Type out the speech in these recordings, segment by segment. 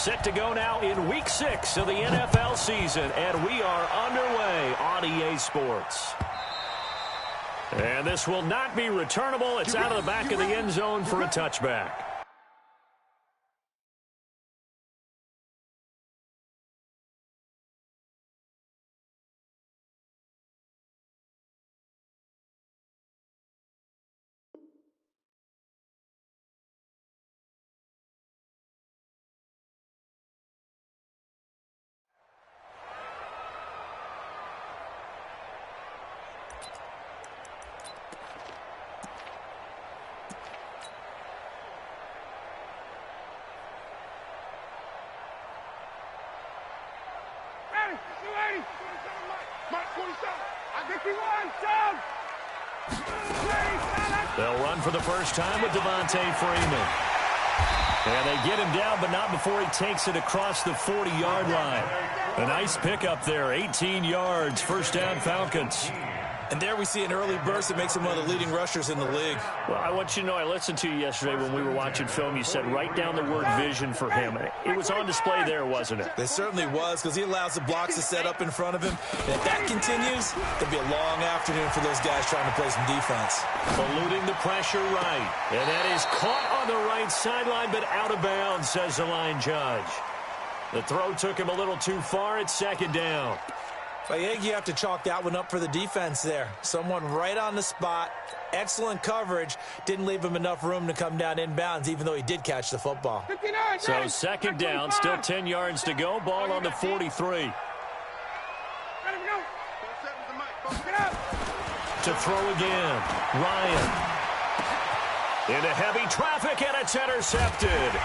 Set to go now in Week 6 of the NFL season, and we are underway on EA Sports. And this will not be returnable. It's out of the back of the end zone for a touchback. They'll run for the first time with Devontae Freeman. And they get him down, but not before he takes it across the 40-yard line. A nice pickup there, 18 yards, first down Falcons. And there we see an early burst that makes him one of the leading rushers in the league. Well, I want you to know, I listened to you yesterday when we were watching film. You said write down the word vision for him. It was on display there, wasn't it? It certainly was, because he allows the blocks to set up in front of him. And if that continues, it'll be a long afternoon for those guys trying to play some defense. Eluding the pressure right. And that is caught on the right sideline, but out of bounds, says the line judge. The throw took him a little too far. It's second down. I think you have to chalk that one up for the defense there. Someone right on the spot. Excellent coverage. Didn't leave him enough room to come down inbounds, even though he did catch the football. So second down, still 10 yards to go. Ball on the 43. To throw again. Ryan. Into heavy traffic, and it's intercepted.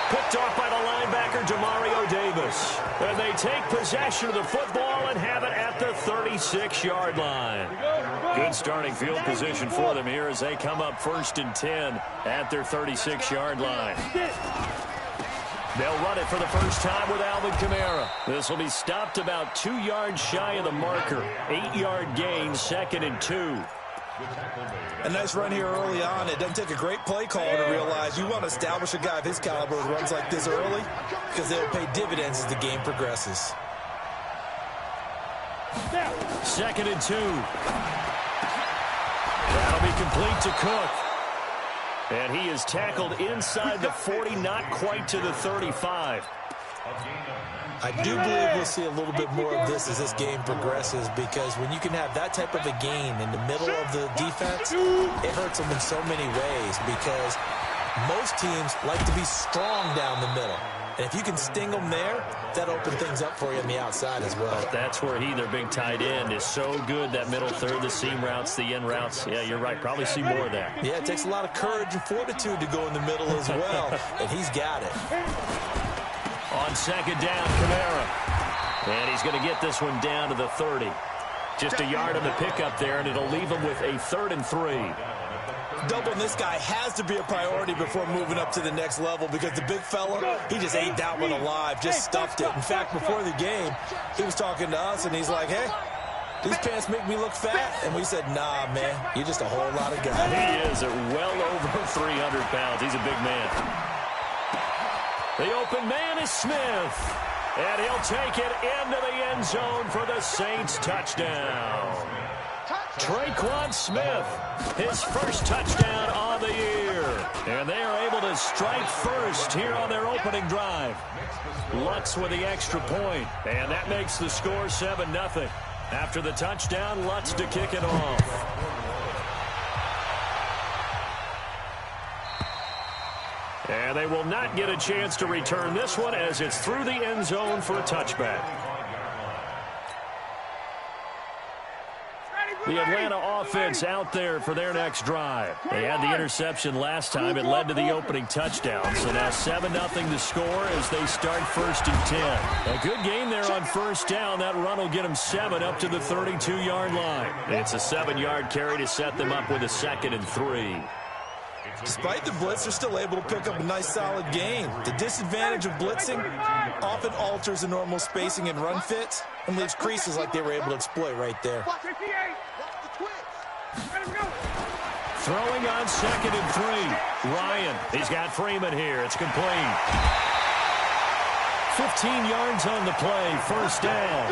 Picked off by the linebacker, Demario Davis. And they take possession of the football and have it at the 36-yard line. Good starting field position for them here as they come up 1st and 10 at their 36-yard line. They'll run it for the first time with Alvin Kamara. This will be stopped about 2 yards shy of the marker. 8-yard gain, 2nd and 2. A nice run here early on. It doesn't take a great play caller to realize you want to establish a guy of his caliber who runs like this early, because they'll pay dividends as the game progresses. 2nd and 2. That'll be complete to Cook. And he is tackled inside the 40, not quite to the 35. I do believe we'll see a little bit more of this as this game progresses, because when you can have that type of a gain in the middle of the defense, it hurts them in so many ways, because most teams like to be strong down the middle. And if you can sting them there, that opens things up for you on the outside as well. That's where their big tight end, is so good, that middle third, the seam routes, the in routes. Yeah, you're right. Probably see more of that. Yeah, it takes a lot of courage and fortitude to go in the middle as well, and he's got it. On second down, Kamara. And he's going to get this one down to the 30. Just a yard on the pickup there, and it'll leave him with a 3rd and 3. Doubling this guy has to be a priority before moving up to the next level, because the big fella, he just ate that one alive, just stuffed it. In fact, before the game, he was talking to us, and he's like, hey, these pants make me look fat. And we said, nah, man, you're just a whole lot of guy. He is at well over 300 pounds. He's a big man. The open man is Smith. And he'll take it into the end zone for the Saints touchdown. Tra-Quan Smith, his first touchdown on the year. And they are able to strike first here on their opening drive. Lutz with the extra point. And that makes the score 7-0. After the touchdown, Lutz to kick it off. And they will not get a chance to return this one, as it's through the end zone for a touchback. The Atlanta offense out there for their next drive. They had the interception last time. It led to the opening touchdown. So now 7-0 the score as they start 1st and 10. A good game there on first down. That run will get them 7 up to the 32-yard line. It's a 7-yard carry to set them up with a 2nd and 3. Despite the blitz, they're still able to pick up a nice, solid gain. The disadvantage of blitzing often alters the normal spacing and run fits and leaves creases like they were able to exploit right there. Throwing on 2nd and 3. Ryan, he's got Freeman here. It's complete. 15 yards on the play, first down.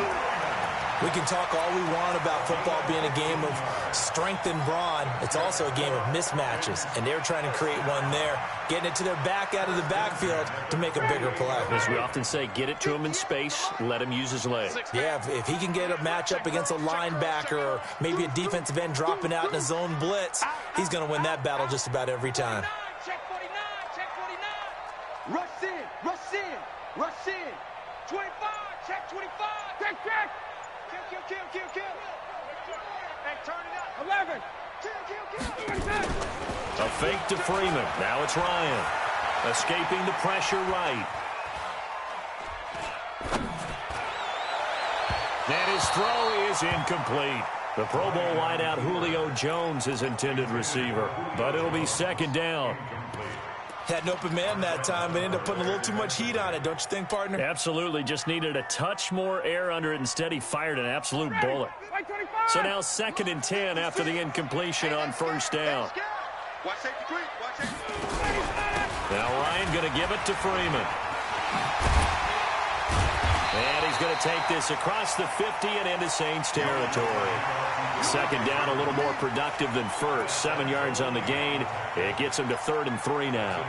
We can talk all we want about football being a game of strength and brawn. It's also a game of mismatches, and they're trying to create one there, getting it to their back out of the backfield to make a bigger play. As we often say, get it to him in space, let him use his legs. Yeah, if he can get a matchup against a linebacker or maybe a defensive end dropping out in a zone blitz, he's going to win that battle just about every time. Check 49, check 49. Rush in, rush in, rush in. 25, check 25. Check. Kill. Hey, turn it up. 11. Kill. A fake to Freeman. Now it's Ryan. Escaping the pressure right. And his throw is incomplete. The Pro Bowl wideout Julio Jones is intended receiver, but it'll be second down. Had an open man that time, but ended up putting a little too much heat on it, don't you think, partner? Absolutely. Just needed a touch more air under it. Instead, he fired an absolute bullet. So now 2nd and 10 after the incompletion on first down. Now Ryan going to give it to Freeman. And he's going to take this across the 50 and into Saints territory. Second down, a little more productive than first. 7 yards on the gain. It gets him to 3rd and 3 now.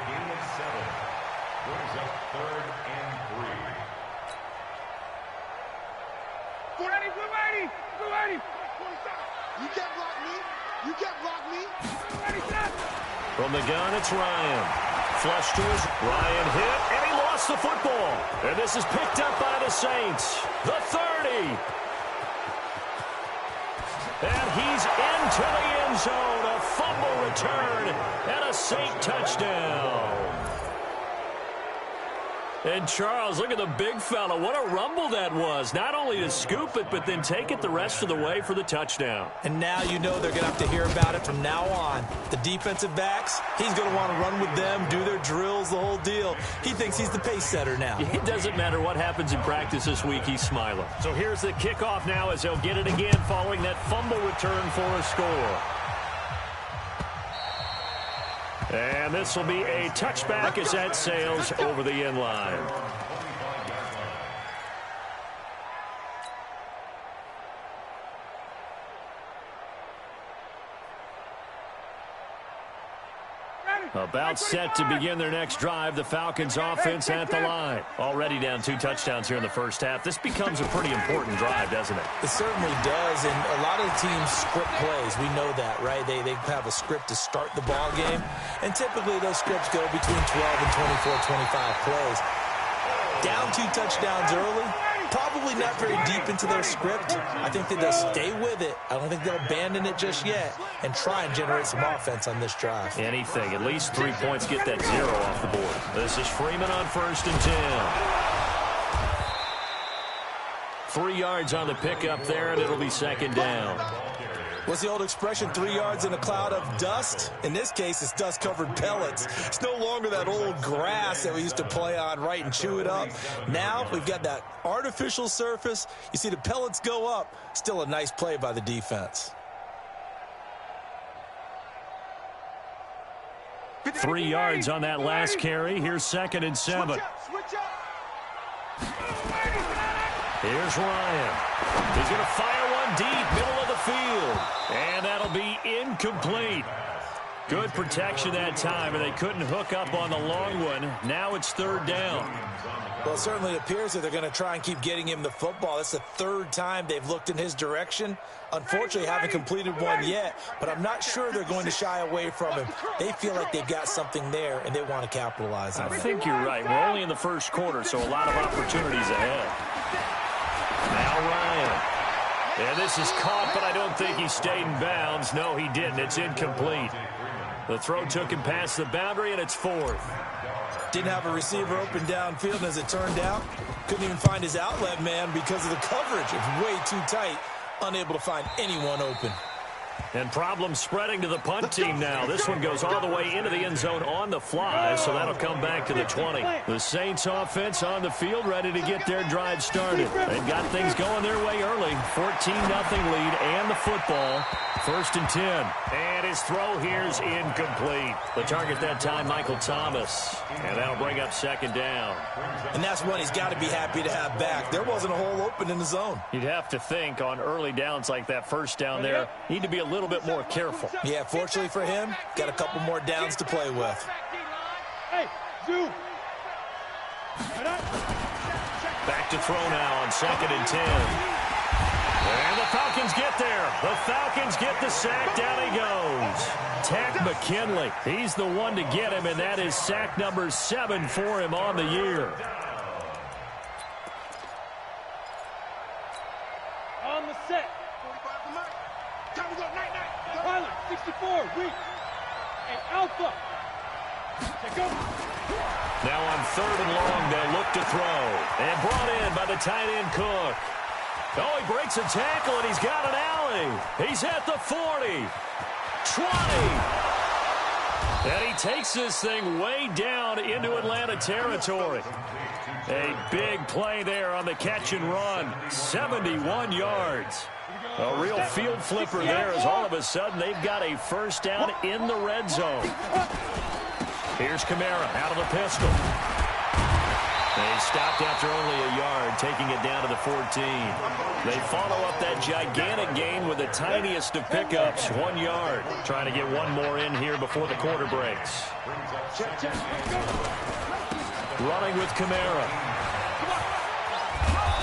From the gun, it's Ryan. Flush to his Ryan hit, and he lost the football. And this is picked up by the Saints. The 30. And he's into the end zone. A fumble return and a Saint touchdown. And Charles, look at the big fella. What a rumble that was. Not only to scoop it, but then take it the rest of the way for the touchdown. And now you know they're going to have to hear about it from now on. The defensive backs, he's going to want to run with them, do their drills, the whole deal. He thinks he's the pace setter now. It doesn't matter what happens in practice this week, he's smiling. So here's the kickoff now as they'll get it again following that fumble return for a score. And this will be a touchback as that sails over the end line. About set to begin their next drive. The Falcons offense at the line. Already down 2 touchdowns here in the first half. This becomes a pretty important drive, doesn't it? It certainly does, and a lot of the teams script plays. We know that, right? They have a script to start the ball game, and typically those scripts go between 12 and 24, 25 plays. Down 2 touchdowns early, probably not very deep into their script. I think that they'll stay with it. I don't think they'll abandon it just yet and try and generate some offense on this drive. Anything. At least 3 points, get that 0 off the board. This is Freeman on 1st and 10. 3 yards on the pickup there, and it'll be second down. What's the old expression, 3 yards in a cloud of dust? In this case, it's dust-covered pellets. It's no longer that old grass that we used to play on, right, and chew it up. Now we've got that artificial surface. You see the pellets go up. Still a nice play by the defense. 3 yards on that last carry. Here's 2nd and 7. Here's Ryan. He's going to fire one deep, middle of the field. And that'll be incomplete. Good protection that time, and they couldn't hook up on the long one. Now it's 3rd down. Well, it certainly appears that they're going to try and keep getting him the football. That's the 3rd time they've looked in his direction. Unfortunately, haven't completed one yet, but I'm not sure they're going to shy away from him. They feel like they've got something there, and they want to capitalize on it. I think you're right. We're only in the first quarter, so a lot of opportunities ahead. Now Ryan. And this is caught, but I don't think he stayed in bounds. No, he didn't. It's incomplete. The throw took him past the boundary, and it's 4th. Didn't have a receiver open downfield, and as it turned out, couldn't even find his outlet man because of the coverage. It's way too tight, unable to find anyone open. And problems spreading to the punt team now. This one goes all the way into the end zone on the fly, so that'll come back to the 20. The Saints offense on the field ready to get their drive started. They've got things going their way early. 14-0 lead and the football. 1st and 10. And his throw here's incomplete. The target that time, Michael Thomas. And that'll bring up 2nd down. And that's one he's got to be happy to have back. There wasn't a hole open in the zone. You'd have to think on early downs like that 1st down there, need to be a little bit more careful. Yeah, fortunately for him, got a couple more downs to play with. Hey, zoom. Back to throw now on 2nd and 10. And the Falcons get there. The Falcons get the sack. Down he goes. Tack McKinley. He's the one to get him, and that is sack number 7 for him on the year. On the set. 45 for Mike. Time to go. Night. Pilot, 64, weak. And Alpha. Go. Now on 3rd and long, they'll look to throw. And brought in by the tight end Cook. Oh, he breaks a tackle, and he's got an alley. He's at the 40. 20. And he takes this thing way down into Atlanta territory. A big play there on the catch and run. 71 yards. A real field flipper there as all of a sudden they've got a 1st down in the red zone. Here's Kamara out of the pistol. They stopped after only a yard, taking it down to the 14. They follow up that gigantic gain with the tiniest of pickups, 1 yard. Trying to get one more in here before the quarter breaks. Running with Kamara.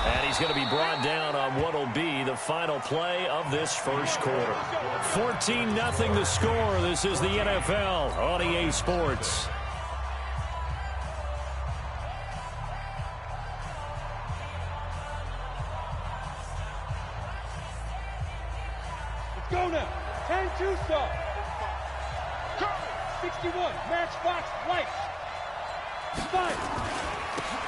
And he's going to be brought down on what will be the final play of this 1st quarter. 14-0 the score. This is the NFL on EA Sports. Go now. 10-2 stop. 61. Matchbox light. 5.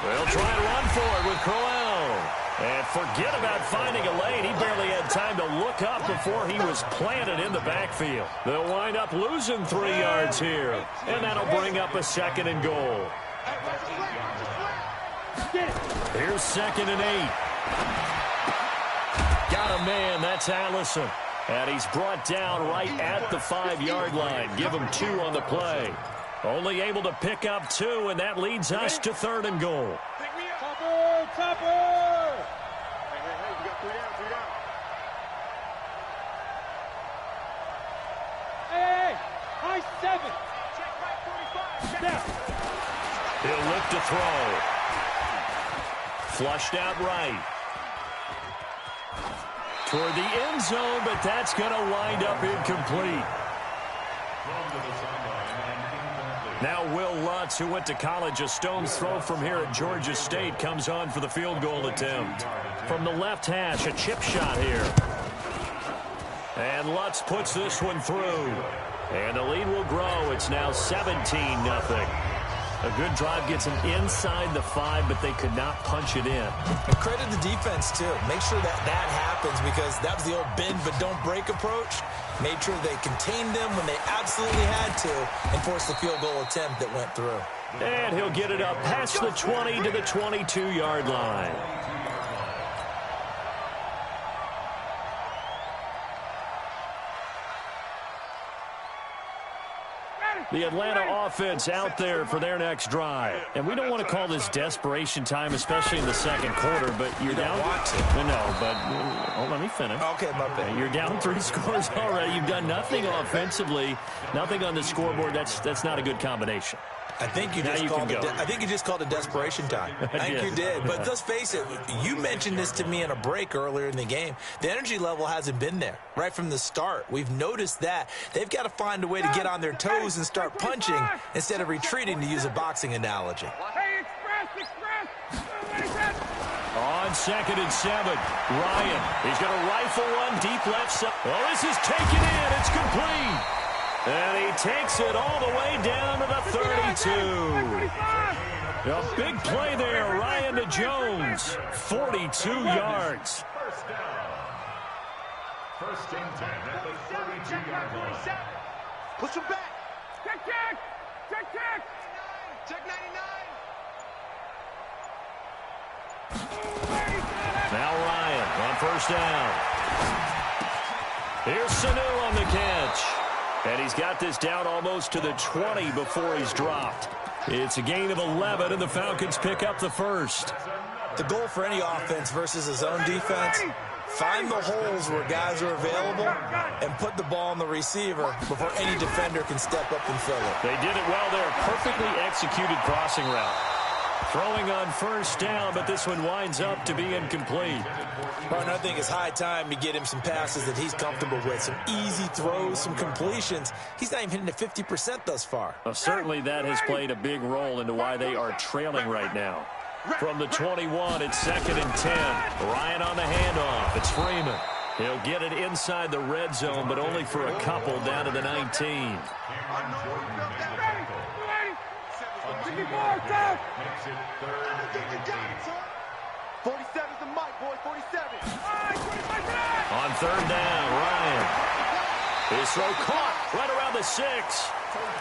They'll try to run for it with Crowell. And forget about finding a lane. He barely had time to look up before he was planted in the backfield. They'll wind up losing 3 yards here. And that'll bring up a 2nd and goal. Here's 2nd and 8. Got a man. That's Allison. And he's brought down right at the 5-yard line. Give him 2 on the play. Only able to pick up 2, and that leads us to 3rd and goal. Topper! Hey, you got 3 down, 3 down. Hey, high 7. Check right 45. Down. He'll look to throw. Flushed out right. Toward the end zone, but that's going to wind up incomplete. Now Will Lutz, who went to college a stone's throw from here at Georgia State, comes on for the field goal attempt. From the left hash, a chip shot here. And Lutz puts this one through. And the lead will grow. It's now 17-0. A good drive gets them inside the 5, but they could not punch it in. And credit the defense, too. Make sure that happens because that was the old bend but don't break approach. Made sure they contained them when they absolutely had to and forced the field goal attempt that went through. And he'll get it up past the 20 to the 22-yard line. The Atlanta offense out there for their next drive. And we don't want to call this desperation time, especially in the 2nd quarter, but you're down. Want to. No, but let me finish. Okay, my bad. You're down 3 scores already. You've done nothing offensively, nothing on the scoreboard. That's not a good combination. I think you just called it desperation time. I think you did. But let's face it, you mentioned this to me in a break earlier in the game. The energy level hasn't been there right from the start. We've noticed that. They've got to find a way to get on their toes and start punching instead of retreating, to use a boxing analogy. Hey, express! On 2nd and 7, Ryan. He's going to rifle one deep left side. Oh, this is taken in. It's complete. And he takes it all the way down to the 32. A big play there, Ryan to Jones. 42 yards. First and 10 at the 32-yard line. Push him back. Check, check. Check, check. Check 99. Now Ryan on first down. Here's Sanu on the catch. And he's got this down almost to the 20 before he's dropped. It's a gain of 11, and the Falcons pick up the first. The goal for any offense versus his own defense, find the holes where guys are available and put the ball on the receiver before any defender can step up and fill it. They did it well there. Perfectly executed crossing route. Throwing on first down, but this one winds up to be incomplete. Well, I think it's high time to get him some passes that he's comfortable with. Some easy throws, some completions. He's not even hitting the 50% thus far. Well, certainly that has played a big role into why they are trailing right now. From the 21, it's 2nd and 10. Ryan on the handoff. It's Freeman. He'll get it inside the red zone, but only for a couple down to the 19. 47's the mic, boy. 47. On third down, Ryan. His throw caught right around the 6.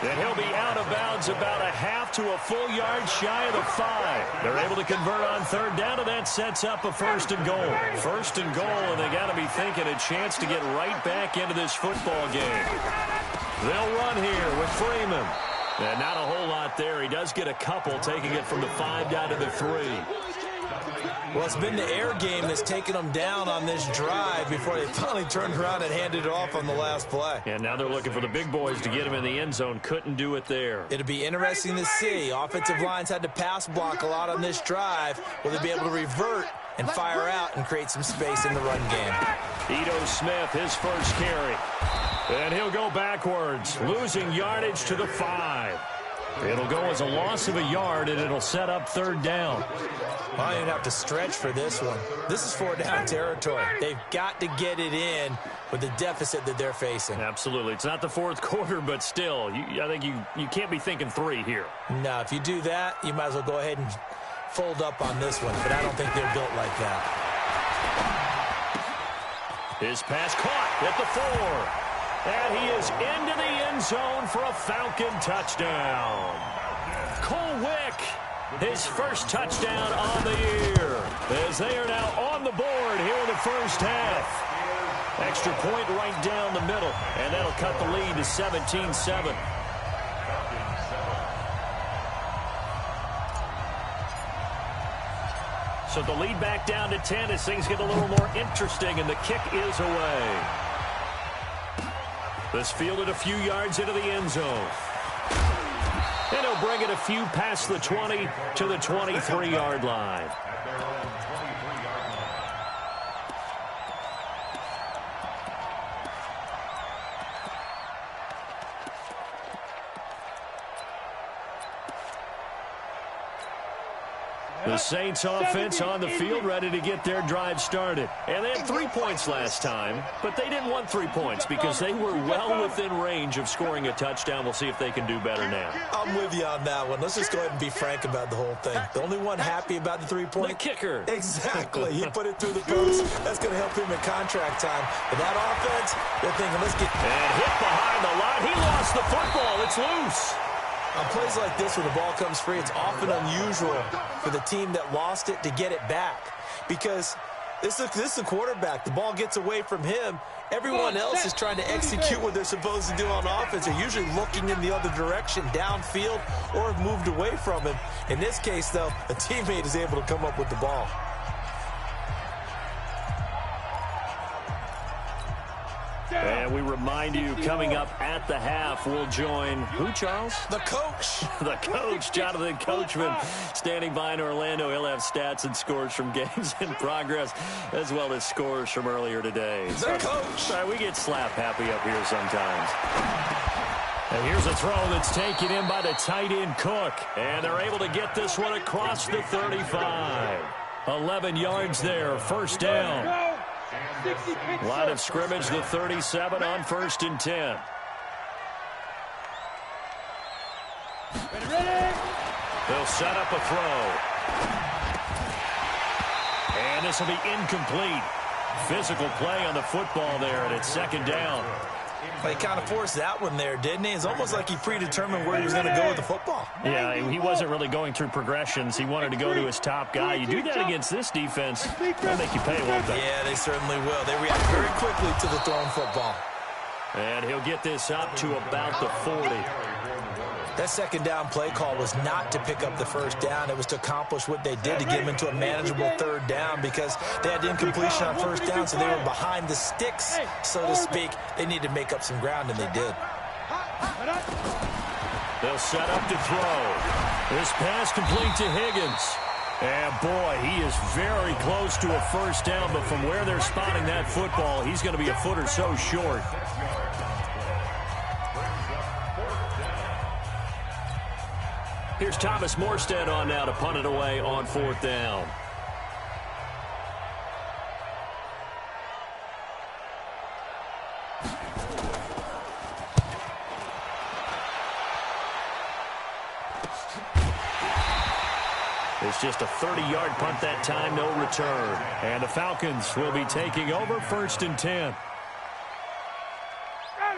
And he'll be out of bounds about a half to a full yard shy of the 5. They're able to convert on third down, and that sets up a 1st and goal. 1st and goal, and they got to be thinking a chance to get right back into this football game. They'll run here with Freeman. And not a whole lot there. He does get a couple, taking it from the 5 down to the 3. Well, it's been the air game that's taken them down on this drive before they finally turned around and handed it off on the last play. And now they're looking for the big boys to get him in the end zone. Couldn't do it there. It'll be interesting to see. Offensive lines had to pass block a lot on this drive. Will they be able to revert and fire out and create some space in the run game? Ito Smith, his first carry. And he'll go backwards, losing yardage to the 5. It'll go as a loss of a yard, and it'll set up third down. Well, I didn't have to stretch for this one. This is 4-down territory. They've got to get it in with the deficit that they're facing. Absolutely. It's not the 4th quarter, but still, I think you can't be thinking 3 here. No, if you do that, you might as well go ahead and fold up on this one, but I don't think they're built like that. His pass caught at the 4. And he is into the end zone for a Falcon touchdown. Cole Wick, his first touchdown on the year, as they are now on the board here in the first half. Extra point right down the middle, and that'll cut the lead to 17-7. So the lead back down to 10 as things get a little more interesting, and the kick is away. This fielded a few yards into the end zone. And he'll bring it a few past the 20 to the 23-yard line. The Saints offense on the field, ready to get their drive started. And they had 3 points last time, but they didn't want 3 points because they were well within range of scoring a touchdown. We'll see if they can do better now. I'm with you on that one. Let's just go ahead and be frank about the whole thing. The only one happy about the 3-point? The kicker. Exactly. He put it through the post. That's going to help him in contract time. But that offense, they're thinking, let's get... And hit behind the line. He lost the football. It's loose. On plays like this where the ball comes free, it's often unusual for the team that lost it to get it back. Because this is a quarterback. The ball gets away from him. Everyone else is trying to execute what they're supposed to do on offense. They're usually looking in the other direction, downfield, or have moved away from him. In this case, though, a teammate is able to come up with the ball. And we remind you, coming up at the half, we'll join who, Charles? The coach. The coach, Jonathan Coachman, standing by in Orlando. He'll have stats and scores from games in progress, as well as scores from earlier today. The coach. Sorry, we get slap happy up here sometimes. And here's a throw that's taken in by the tight end Cook. And they're able to get this one across the 35. 11 yards there, first down. Line of scrimmage, the 37 on 1st and 10. They'll set up a throw. And this will be incomplete. Physical play on the football there, and it's second down. He kind of forced that one there, didn't he? It's almost like he predetermined where he was going to go with the football. Yeah, he wasn't really going through progressions. He wanted to go to his top guy. You do that against this defense, they'll make you pay, won't they? Yeah, they certainly will. They react very quickly to the thrown football. And he'll get this up to about the 40. That second down play call was not to pick up the first down. It was to accomplish what they did to get them into a manageable third down because they had incompletion on first down, so they were behind the sticks, so to speak. They needed to make up some ground, and they did. They'll set up to throw. This pass complete to Higgins. And, boy, he is very close to a first down, but from where they're spotting that football, he's going to be a foot or so short. Here's Thomas Morstead on now to punt it away on fourth down. It's just a 30-yard punt that time, no return. And the Falcons will be taking over first and 10.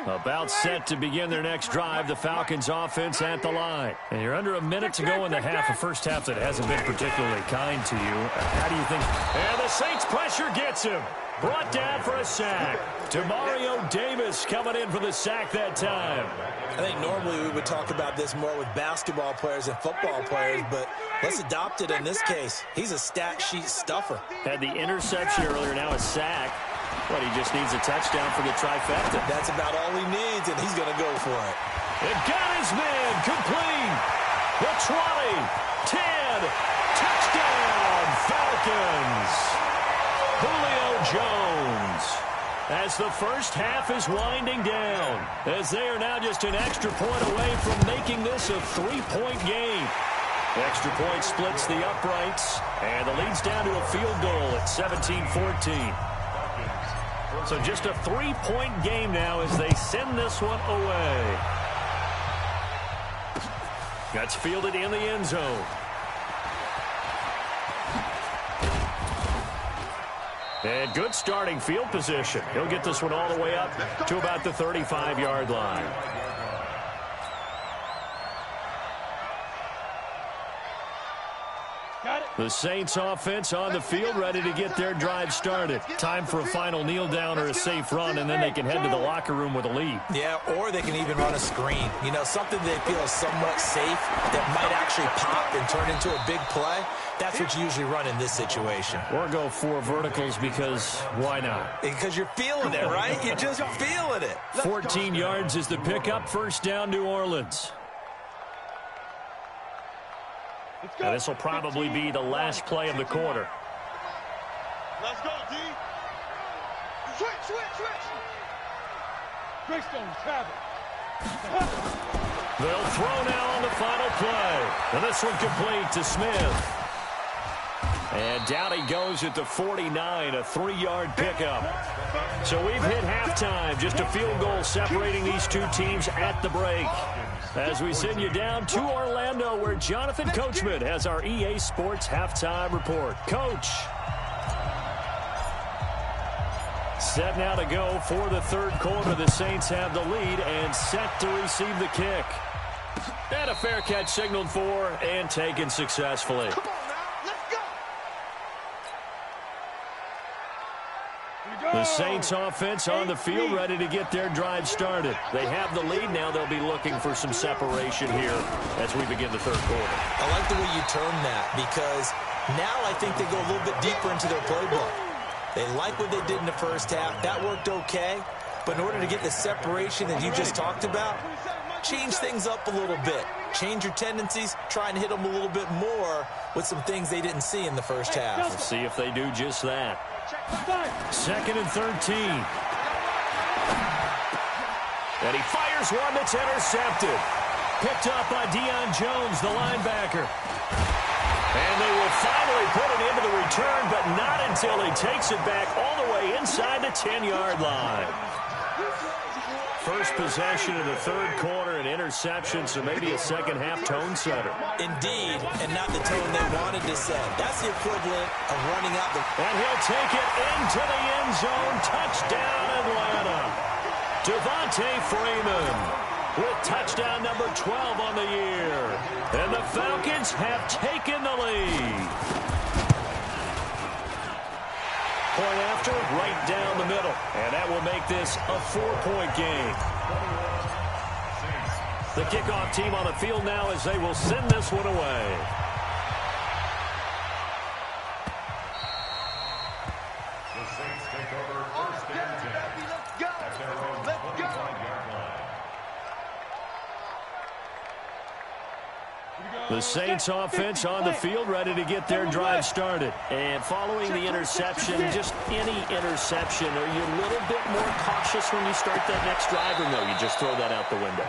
About set to begin their next drive, the Falcons offense at the line. And you're under a minute to go in the half, a first half that hasn't been particularly kind to you. How do you think? And the Saints pressure gets him. Brought down for a sack. Demario Davis coming in for the sack that time. I think normally we would talk about this more with basketball players and football players, but let's adopt it in this case. He's a stat sheet stuffer. Had the interception earlier, now a sack. But he just needs a touchdown for the trifecta. That's about all he needs, and he's going to go for it. It got his man complete. The 20, 10, touchdown, Falcons. Julio Jones. As the first half is winding down, as they are now just an extra point away from making this a 3-point game. Extra point splits the uprights, and the lead's down to a field goal at 17-14. So just a 3-point game now as they send this one away. That's fielded in the end zone. And good starting field position. He'll get this one all the way up to about the 35-yard line. The Saints offense on the field, ready to get their drive started. Time for a final kneel down or a safe run, and then they can head to the locker room with a lead. Yeah, or they can even run a screen. You know, something they feel is somewhat safe that might actually pop and turn into a big play. That's what you usually run in this situation. Or go 4 verticals because why not? Because you're feeling it, right? You're just feeling it. 14 yards is the pickup, first down New Orleans. Now, this will probably be the last play of the quarter. Let's go, D. Switch. Greystone, travel. They'll throw now on the final play. And this one complete to Smith. And down he goes at the 49, a 3-yard pickup. So we've hit halftime, just a field goal separating these two teams at the break. As we send you down to Orlando, where Jonathan Coachman has our EA Sports halftime report. Coach. Set now to go for the third quarter. The Saints have the lead and set to receive the kick. And a fair catch signaled for and taken successfully. Come on now, let's go. The Saints offense on the field, ready to get their drive started. They have the lead now. They'll be looking for some separation here as we begin the third quarter. I like the way you term that because now I think they go a little bit deeper into their playbook. They like what they did in the first half. That worked okay. But in order to get the separation that you just talked about, change things up a little bit. Change your tendencies, try and hit them a little bit more with some things they didn't see in the first half. We'll see if they do just that. Second and 13. And he fires one that's intercepted. Picked up by Deion Jones, the linebacker. And they will finally put it into the return, but not until he takes it back all the way inside the 10-yard line. First possession of the third quarter, an interception, so maybe a second-half tone setter. Indeed, and not the tone they wanted to set. That's the equivalent of running out the... And he'll take it into the end zone. Touchdown, Atlanta. Devontae Freeman with touchdown number 12 on the year. And the Falcons have taken the lead. Point after, right down the middle. And that will make this a 4-point game. The kickoff team on the field now as they will send this one away. The Saints take over first and 10. Let's go. At their own Let's go. 25-yard line. The Saints offense on the field, ready to get their drive started. And following the interception, just any interception, are you a little bit more cautious when you start that next drive, or no, you just throw that out the window?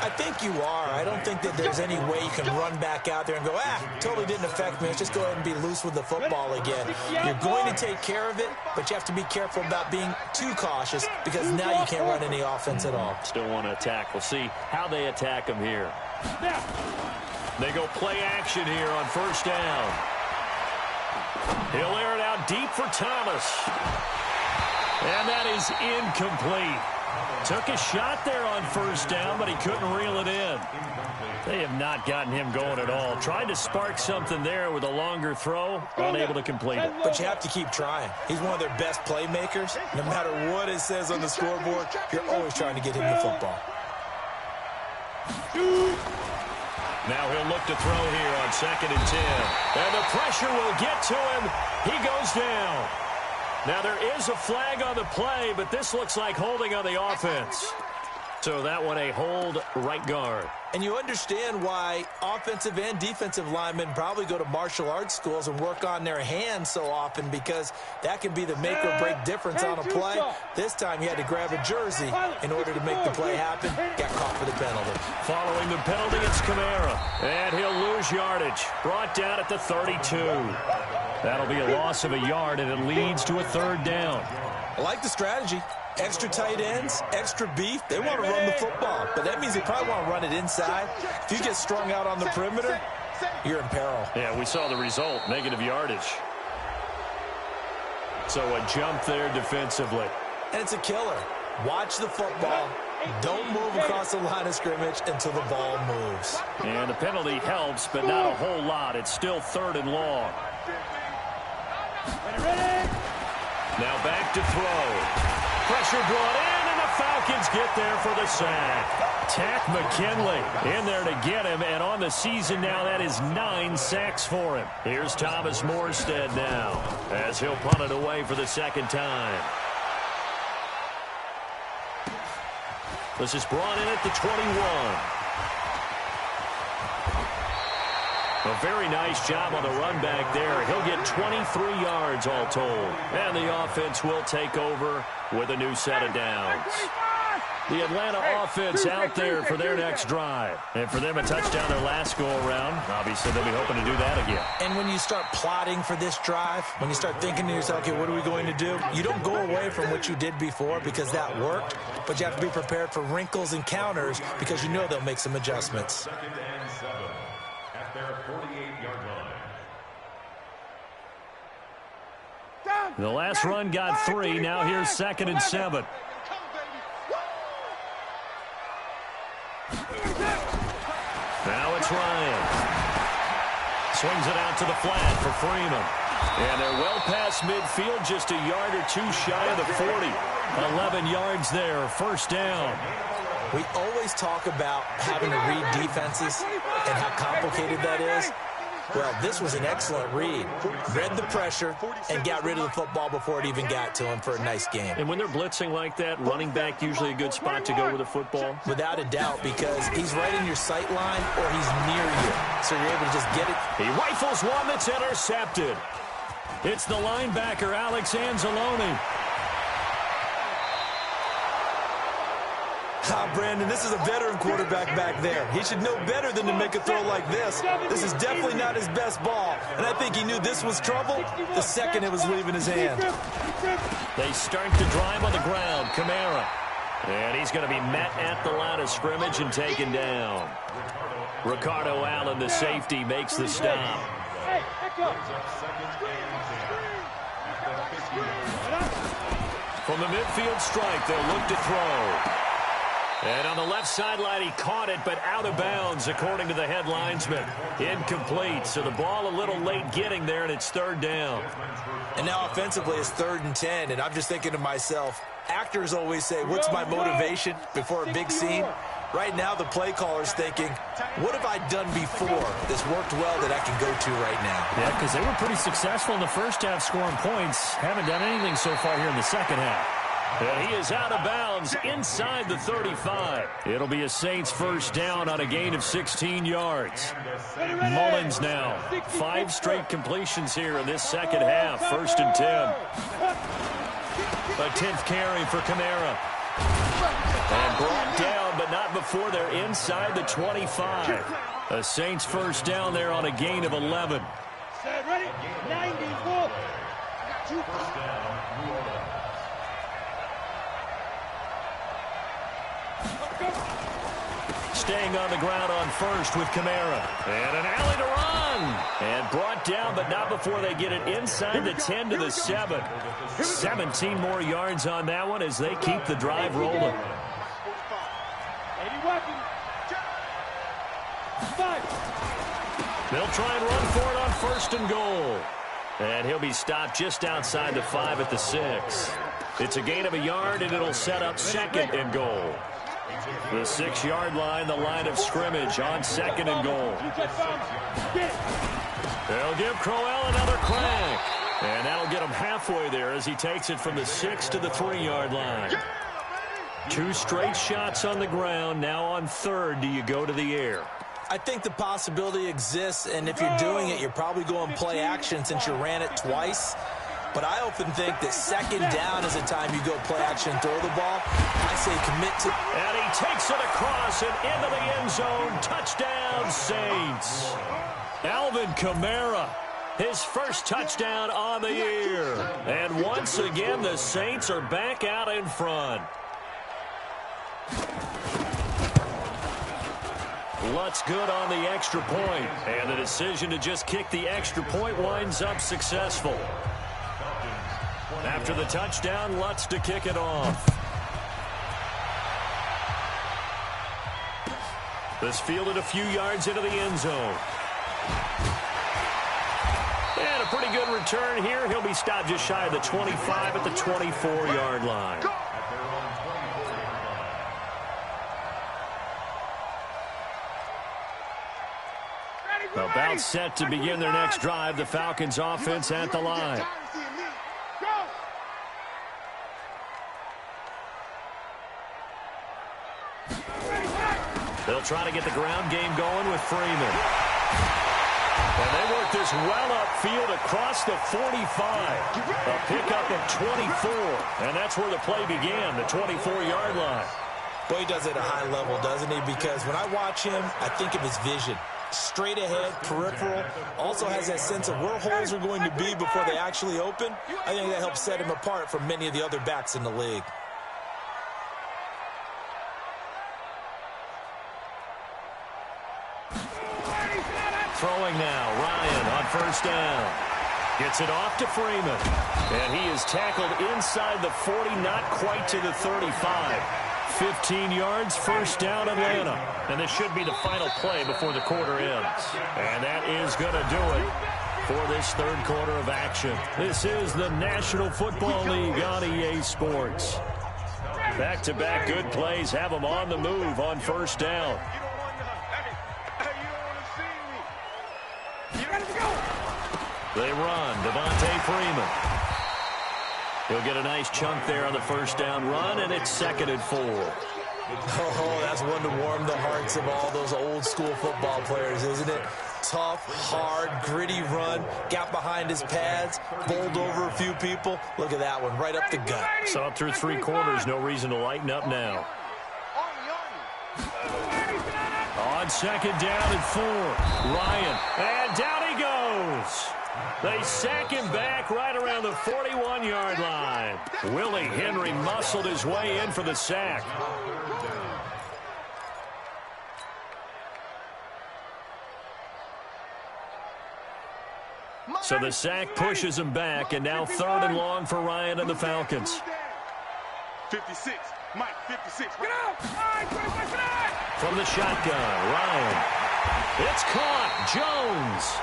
I think you are. I don't think that there's any way you can run back out there and go, totally didn't affect me. Let's just go ahead and be loose with the football again. You're going to take care of it, but you have to be careful about being too cautious because now you can't run any offense at all. Still want to attack. We'll see how they attack them here. They go play action here on first down. He'll air it out deep for Thomas. And that is incomplete. Took a shot there on first down, but he couldn't reel it in. They have not gotten him going at all. Tried to spark something there with a longer throw, unable to complete it. But you have to keep trying. He's one of their best playmakers. No matter what it says on the scoreboard, you're always trying to get him the football. Now he'll look to throw here on 2nd and 10. And the pressure will get to him. He goes down. Now there is a flag on the play, but this looks like holding on the offense. So that one a hold right guard. And you understand why offensive and defensive linemen probably go to martial arts schools and work on their hands so often, because that can be the make or break difference on a play. This time he had to grab a jersey in order to make the play happen. Got caught for the penalty. Following the penalty, it's Kamara. And he'll lose yardage. Brought down at the 32. That'll be a loss of a yard, and it leads to a 3rd down. I like the strategy. Extra tight ends, extra beef. They want to run the football, but that means they probably want to run it inside. If you get strung out on the perimeter, you're in peril. Yeah, we saw the result, negative yardage. So a jump there defensively. And it's a killer. Watch the football. Don't move across the line of scrimmage until the ball moves. And the penalty helps, but not a whole lot. It's still 3rd and long. Now back to throw. Pressure brought in, and the Falcons get there for the sack. Tack McKinley in there to get him, and on the season now, that is 9 sacks for him. Here's Thomas Morstead now, as he'll punt it away for the 2nd time. This is brought in at the 21. A very nice job on the run back there. He'll get 23 yards all told. And the offense will take over with a new set of downs. The Atlanta offense out there for their next drive. And for them, a touchdown their last go-around. Obviously, they'll be hoping to do that again. And when you start plotting for this drive, when you start thinking to yourself, okay, what are we going to do? You don't go away from what you did before because that worked, but you have to be prepared for wrinkles and counters because you know they'll make some adjustments. 2nd and 7 at their 48-yard line. The last run got 3. Now here's 2nd and 7. Now it's Ryan. Swings it out to the flat for Freeman. And they're well past midfield, just a yard or 2 shy of the 40. 11 yards there, 1st down. We always talk about having to read defenses and how complicated that is. Well, this was an excellent read. Read the pressure and got rid of the football before it even got to him for a nice game. And when they're blitzing like that, running back usually a good spot to go with the football? Without a doubt, because he's right in your sight line or he's near you. So you're able to just get it. He rifles one that's intercepted. It's the linebacker, Alex Anzalone. Brandon, this is a veteran quarterback back there. He should know better than to make a throw like this. This is definitely not his best ball, and I think he knew this was trouble the second it was leaving his hand. They start to drive on the ground. Kamara. And he's going to be met at the line of scrimmage and taken down. Ricardo Allen, the safety, makes the stop. From the midfield strike, they'll look to throw. And on the left sideline, he caught it, but out of bounds, according to the head linesman. Incomplete, so the ball a little late getting there, and it's third down. And now offensively, it's 3rd and 10, and I'm just thinking to myself, actors always say, what's my motivation before a big scene? Right now, the play caller's thinking, what have I done before that's worked well that I can go to right now? Yeah, because they were pretty successful in the first half scoring points. Haven't done anything so far here in the second half. And he is out of bounds inside the 35. It'll be a Saints first down on a gain of 16 yards. Mullins now. 5 straight completions here in this second half. 1st and 10. A 10th carry for Kamara. And brought down, but not before they're inside the 25. A Saints first down there on a gain of 11. Set, ready? 94. First down, New Orleans. Staying on the ground on first with Kamara. And an alley to run. And brought down, but not before they get it inside the 10 to the 7. 17 more yards on that one as they keep the drive rolling. They'll try and run for it on 1st and goal. And he'll be stopped just outside the 5 at the 6. It's a gain of a yard, and it'll set up 2nd and goal. The 6-yard line, the line of scrimmage on 2nd and goal. They'll give Crowell another crack. And that'll get him halfway there as he takes it from the 6 to the 3-yard line. 2 straight shots on the ground. Now on 3rd, do you go to the air? I think the possibility exists, and if you're doing it, you're probably going play action since you ran it twice. But I often think that 2nd down is the time you go play action and throw the ball. I say commit to... And he takes it across and into the end zone. Touchdown, Saints. Alvin Kamara, his first touchdown on the year. And once again, the Saints are back out in front. Lutz good on the extra point. And the decision to just kick the extra point winds up successful. After the touchdown, Lutz to kick it off. This fielded a few yards into the end zone. And a pretty good return here. He'll be stopped just shy of the 25 at the 24-yard line. About set to begin their next drive. The Falcons offense at the line. They'll try to get the ground game going with Freeman. And they work this well upfield across the 45. A pickup of 24. And that's where the play began, the 24-yard line. Boy, he does it at a high level, doesn't he? Because when I watch him, I think of his vision. Straight ahead, peripheral. Also has that sense of where holes are going to be before they actually open. I think that helps set him apart from many of the other backs in the league. Throwing now, Ryan on first down. Gets it off to Freeman. And he is tackled inside the 40, not quite to the 35. 15 yards, first down Atlanta. And this should be the final play before the quarter ends. And that is going to do it for this 3rd quarter of action. This is the National Football League on EA Sports. Back-to-back good plays have them on the move on first down. They run. Devontae Freeman. He'll get a nice chunk there on the first down run, and it's 2nd and 4. Oh, that's one to warm the hearts of all those old-school football players, isn't it? Tough, hard, gritty run. Got behind his pads, bowled over a few people. Look at that one, right up the gut. So through 3 quarters, no reason to lighten up now. On 2nd down and 4, Ryan. And down he goes. goes. They sack him back right around the 41-yard line. Willie Henry muscled his way in for the sack. So the sack pushes him back, and now 3rd and long for Ryan and the Falcons. 56, Mike, 56. Get out! From the shotgun, Ryan. It's caught. Jones.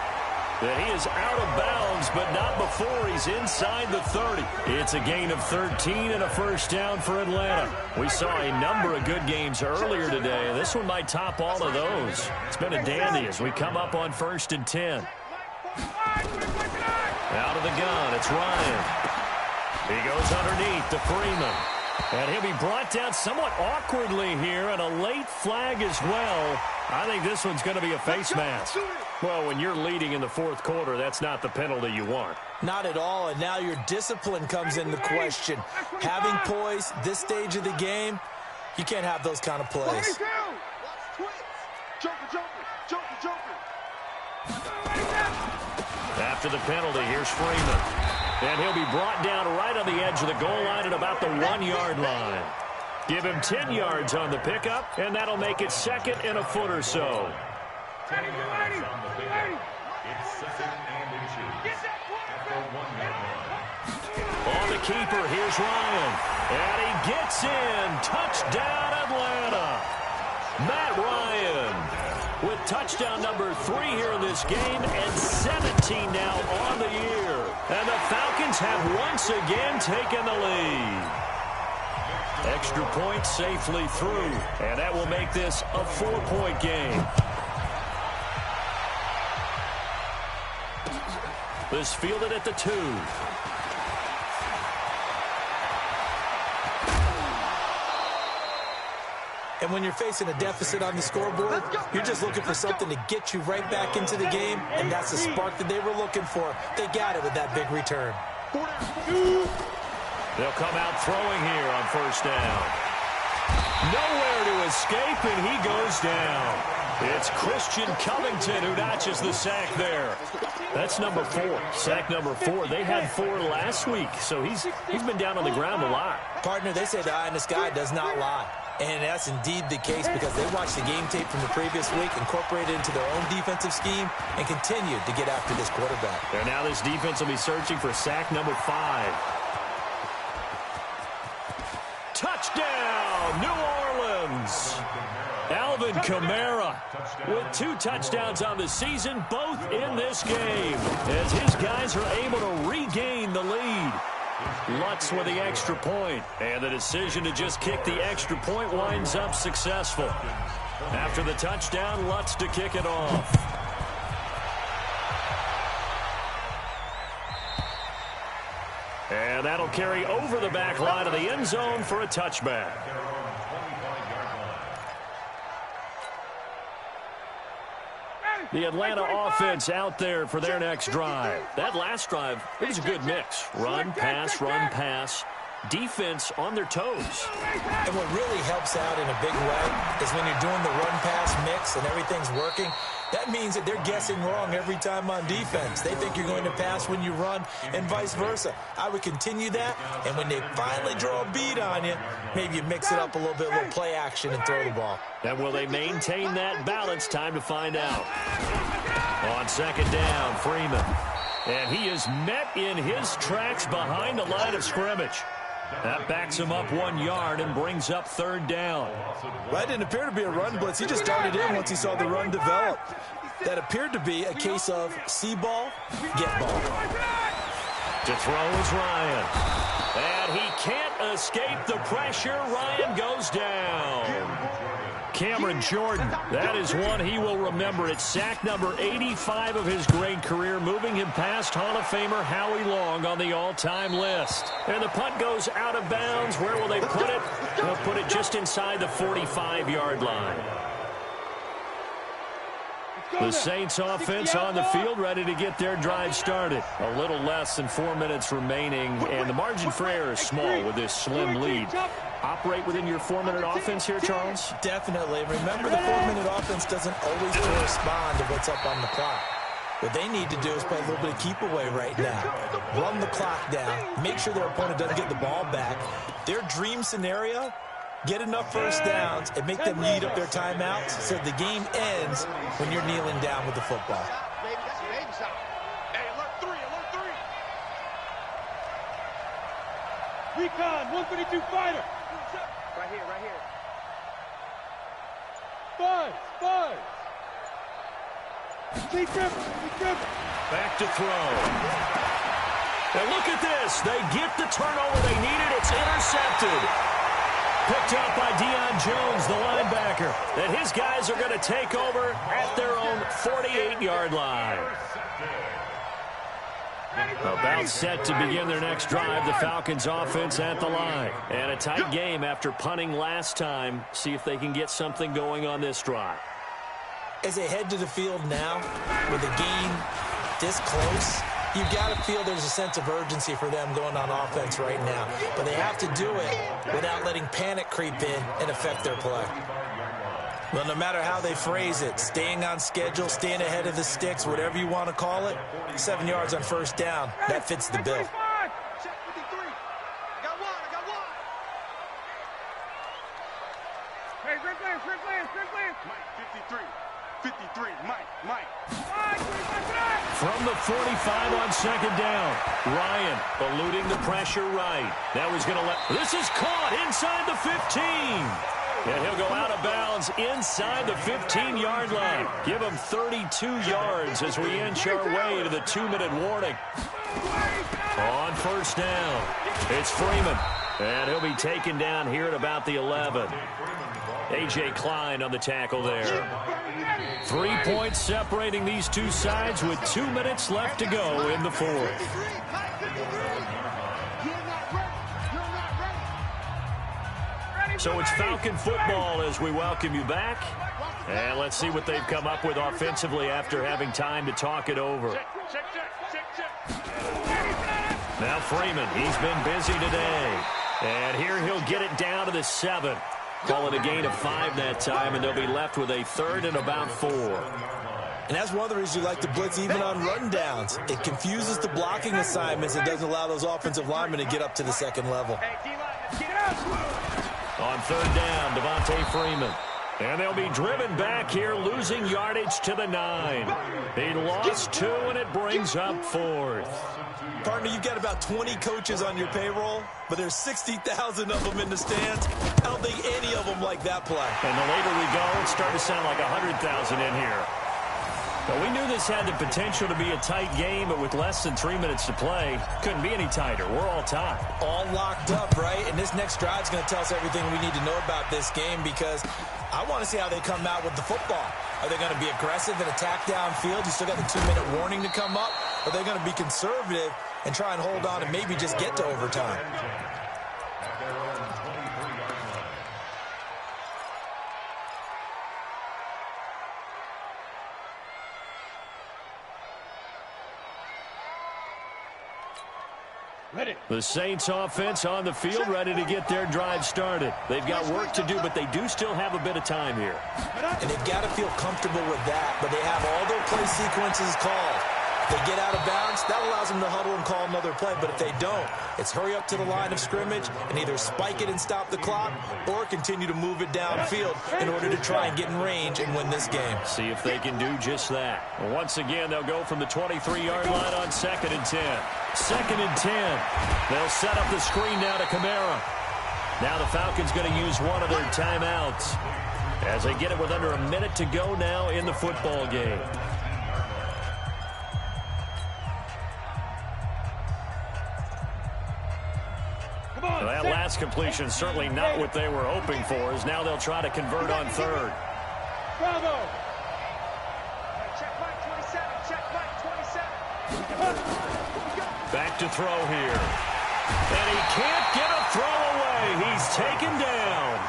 And he is out of bounds, but not before he's inside the 30. It's a gain of 13 and a first down for Atlanta. We saw a number of good games earlier today. This one might top all of those. It's been a dandy as we come up on 1st and 10. Out of the gun, it's Ryan. He goes underneath to Freeman. And he'll be brought down somewhat awkwardly here, and a late flag as well. I think this one's going to be a face mask. Well, when you're leading in the 4th quarter, that's not the penalty you want. Not at all, and now your discipline comes into question. Having poise this stage of the game, you can't have those kind of plays. After the penalty, here's Freeman. And he'll be brought down right on the edge of the goal line at about the 1-yard line. Give him 10 yards on the pickup, and that'll make it 2nd and a foot or so. 10 yards on the pickup. It's 2nd and inches at the 1-yard line. On the keeper, here's Ryan. And he gets in. Touchdown, Atlanta. Matt Ryan with touchdown number 3 here in this game, and 17 now on the year. And the Falcons have once again taken the lead. Extra point safely through, and that will make this a 4-point game. This fielded at the 2. And when you're facing a deficit on the scoreboard, you're just looking for something to get you right back into the game, and that's the spark that they were looking for. They got it with that big return. They'll come out throwing here on 1st down. Nowhere to escape, and he goes down. It's Christian Covington who notches the sack there. That's number 4. Sack number 4. They had 4 last week, so he's been down on the ground a lot. Partner, they say the eye in the sky does not lie. And that's indeed the case because they watched the game tape from the previous week, incorporated it into their own defensive scheme, and continued to get after this quarterback. And now this defense will be searching for sack number 5. Touchdown, New Orleans! Alvin Kamara with 2 touchdowns on the season, both in this game, as his guys are able to regain the lead. Lutz with the extra point, and the decision to just kick the extra point winds up successful. After the touchdown, Lutz to kick it off. And that'll carry over the back line of the end zone for a touchback. The Atlanta offense out there for their next drive. That last drive, it was a good mix. Run, pass. Defense on their toes. And what really helps out in a big way is when you're doing the run-pass mix and everything's working, that means that they're guessing wrong every time on defense. They think you're going to pass when you run and vice versa. I would continue that, and when they finally draw a beat on you, maybe you mix it up a little bit, a little play action and throw the ball. And will they maintain that balance? Time to find out. On 2nd down, Freeman. And he is met in his tracks behind the line of scrimmage. That backs him up 1 yard and brings up 3rd down. That didn't appear to be a run blitz. He just darted in once he saw the run develop. That appeared to be a case of see ball, get ball. To throw is Ryan. And he can't escape the pressure. Ryan goes down. Cameron Jordan, that is one he will remember. It's sack number 85 of his great career, moving him past Hall of Famer Howie Long on the all-time list. And the punt goes out of bounds. Where will they put it? They'll put it just inside the 45-yard line. The Saints offense on the field, ready to get their drive started. A little less than 4 minutes remaining, and the margin for error is small with this slim lead. Operate within your 4-minute offense here, Charles? Definitely. Remember, the 4-minute offense doesn't always correspond to what's up on the clock. What they need to do is play a little bit of keep away right now. Run the clock down. Make sure their opponent doesn't get the ball back. Their dream scenario, get enough first downs and make them eat up their timeouts so the game ends when you're kneeling down with the football. Hey, alert three. Recon, 132 fighter. Right here. Buzz. Keep dribbling. Back to throw. And look at this. They get the turnover they needed. It's intercepted. Picked up by Deion Jones, the linebacker. And his guys are going to take over at their own 48-yard line. About set to begin their next drive, the Falcons offense at the line. And a tight game after punting last time. See if they can get something going on this drive. As they head to the field now, with a game this close, you've got to feel there's a sense of urgency for them going on offense right now. But they have to do it without letting panic creep in and affect their play. Well, no matter how they phrase it, staying on schedule, staying ahead of the sticks, whatever you want to call it, 7 yards on first down, that fits the bill. Check 53. I got one. Hey, Rick Lance. Mike, 53, Mike. From the 45 on second down, Ryan eluding the pressure right. Now he's going to let... This is caught inside the 15. And he'll go out of bounds inside the 15-yard line. Give him 32 yards as we inch our way to the 2-minute warning. On first down, it's Freeman. And he'll be taken down here at about the 11. A.J. Klein on the tackle there. 3 points separating these two sides with 2 minutes left to go in the fourth. So it's Falcon football as we welcome you back. And let's see what they've come up with offensively after having time to talk it over. Now Freeman, he's been busy today. And here he'll get it down to the 7. Call it a gain of 5 that time, and they'll be left with a 3rd and about 4. And that's one of the reasons you like to blitz even on rundowns. It confuses the blocking assignments. It doesn't allow those offensive linemen to get up to the second level. On third down, Devontae Freeman. And they'll be driven back here, losing yardage to the 9. He lost 2, and it brings up 4th. Partner, you've got about 20 coaches on your payroll, but there's 60,000 of them in the stands. I don't think any of them like that play. And the later we go, it's starting to sound like 100,000 in here. Well, we knew this had the potential to be a tight game, but with less than 3 minutes to play, couldn't be any tighter. We're all tied. All locked up, right? And this next drive is going to tell us everything we need to know about this game because I want to see how they come out with the football. Are they going to be aggressive and attack downfield? You still got the 2-minute warning to come up? Or are they going to be conservative and try and hold on and maybe just get to overtime? The Saints offense on the field, ready to get their drive started. They've got work to do, but they do still have a bit of time here. And they've got to feel comfortable with that, but they have all their play sequences called. If they get out of bounds, that allows them to huddle and call another play, but if they don't, it's hurry up to the line of scrimmage and either spike it and stop the clock or continue to move it downfield in order to try and get in range and win this game. See if they can do just that. Once again, they'll go from the 23-yard line on 2nd and 10. 2nd and 10. They'll set up the screen now to Kamara. Now the Falcons going to use one of their timeouts as they get it with under a minute to go now in the football game. Well, that last completion certainly not what they were hoping for, as now they'll try to convert on 3rd. Bravo. Check Mike 27. Check Mike 27. Back to throw here. And he can't get a throw away. He's taken down.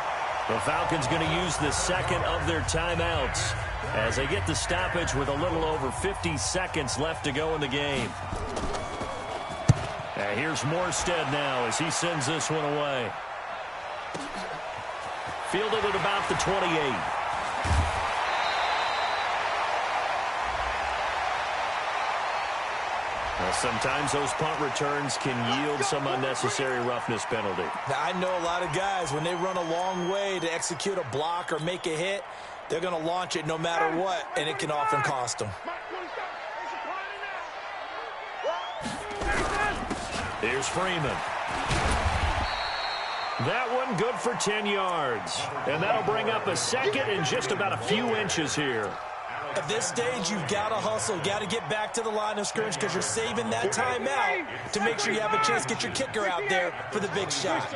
The Falcons going to use the 2nd of their timeouts as they get the stoppage with a little over 50 seconds left to go in the game. And here's Morstead now as he sends this one away. Fielded at about the 28. Well, sometimes those punt returns can yield some unnecessary roughness penalty. Now, I know a lot of guys, when they run a long way to execute a block or make a hit, they're going to launch it no matter what, and it can often cost them. Here's Freeman. That one good for 10 yards. And that'll bring up a second and just about a few inches here. At this stage, you've got to hustle. Got to get back to the line of scrimmage because you're saving that timeout to make sure you have a chance to get your kicker out there for the big shot.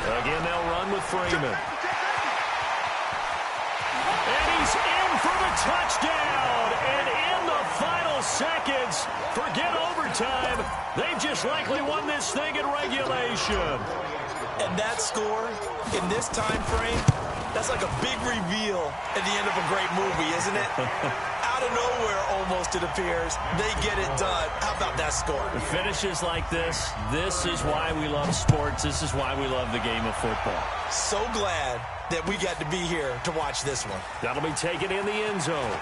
Again, they'll run with Freeman. And he's in for the touchdown. And in the final seconds, forget overtime. They've just likely won this thing in regulation. And that score in this time frame, that's like a big reveal at the end of a great movie, isn't it? Out of nowhere, almost, it appears. They get it done. How about that score? Finishes like this is why we love sports. This is why we love the game of football. So glad that we got to be here to watch this one. That'll be taken in the end zone.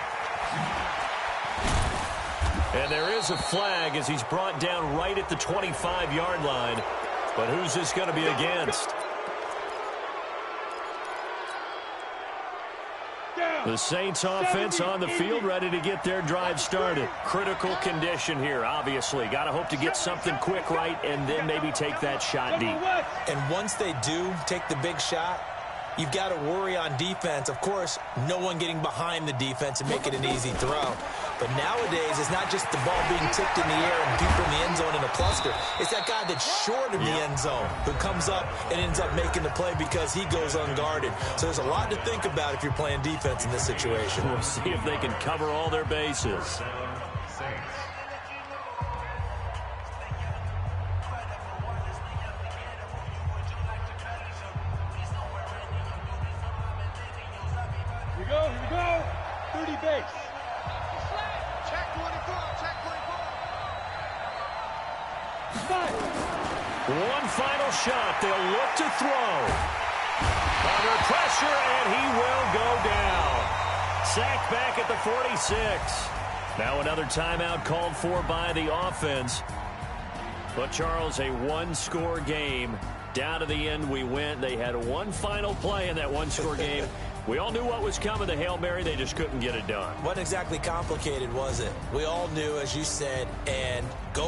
And there is a flag as he's brought down right at the 25-yard line. But who's this going to be against? The Saints offense on the field, ready to get their drive started. Critical condition here, obviously. Got to hope to get something quick right and then maybe take that shot deep. And once they do take the big shot, you've got to worry on defense. Of course, no one getting behind the defense and make it an easy throw. But nowadays, it's not just the ball being tipped in the air and people in the end zone in a cluster. It's that guy that's short of the end zone who comes up and ends up making the play because he goes unguarded. So there's a lot to think about if you're playing defense in this situation. We'll see if they can cover all their bases. Here we go. 30 base. Check 24, check 24. One final shot. They'll look to throw. Under pressure, and he will go down. Sacked back at the 46. Now another timeout called for by the offense. But, Charles, a one-score game. Down to the end we went. They had one final play in that one-score game. We all knew what was coming, the Hail Mary. They just couldn't get it done. Wasn't exactly complicated, was it? We all knew, as you said, and go